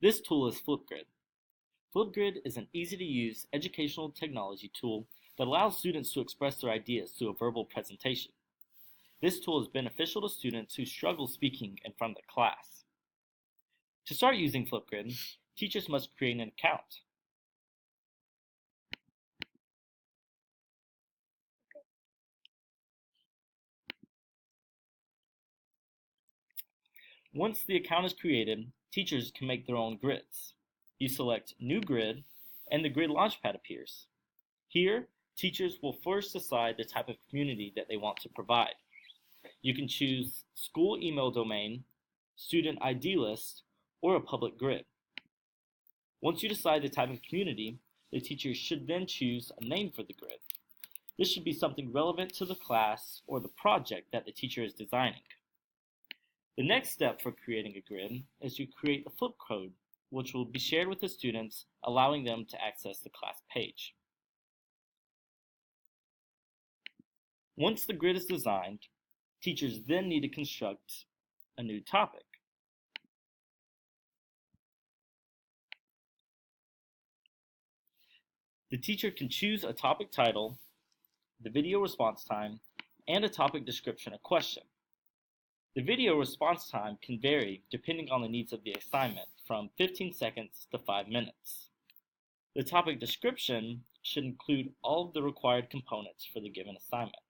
This tool is Flipgrid. Flipgrid is an easy-to-use educational technology tool that allows students to express their ideas through a verbal presentation. This tool is beneficial to students who struggle speaking in front of the class. To start using Flipgrid, teachers must create an account. Once the account is created, teachers can make their own grids. You select New Grid, and the Grid Launchpad appears. Here, teachers will first decide the type of community that they want to provide. You can choose school email domain, student ID list, or a public grid. Once you decide the type of community, the teacher should then choose a name for the grid. This should be something relevant to the class or the project that the teacher is designing. The next step for creating a grid is to create the flip code, which will be shared with the students, allowing them to access the class page. Once the grid is designed, teachers then need to construct a new topic. The teacher can choose a topic title, the video response time, and a topic description or question. The video response time can vary depending on the needs of the assignment, from 15 seconds to 5 minutes. The topic description should include all of the required components for the given assignment.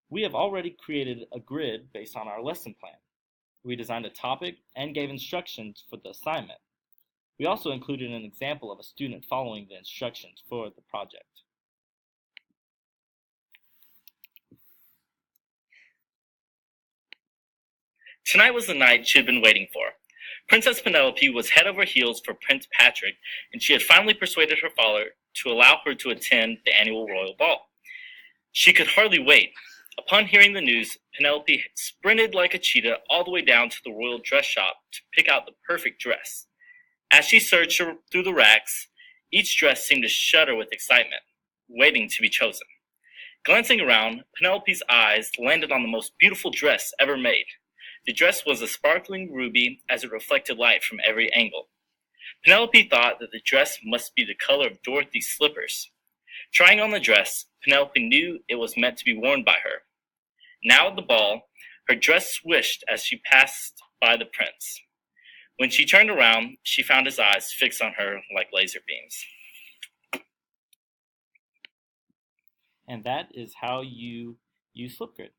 We have already created a grid based on our lesson plan. We designed a topic and gave instructions for the assignment. We also included an example of a student following the instructions for the project. Tonight was the night she had been waiting for. Princess Penelope was head over heels for Prince Patrick, and she had finally persuaded her father to allow her to attend the annual royal ball. She could hardly wait. Upon hearing the news, Penelope sprinted like a cheetah all the way down to the royal dress shop to pick out the perfect dress. As she searched through the racks, each dress seemed to shudder with excitement, waiting to be chosen. Glancing around, Penelope's eyes landed on the most beautiful dress ever made. The dress was a sparkling ruby as it reflected light from every angle. Penelope thought that the dress must be the color of Dorothy's slippers. Trying on the dress, Penelope knew it was meant to be worn by her. Now at the ball, her dress swished as she passed by the prince. When she turned around, she found his eyes fixed on her like laser beams. And that is how you use Flipgrid.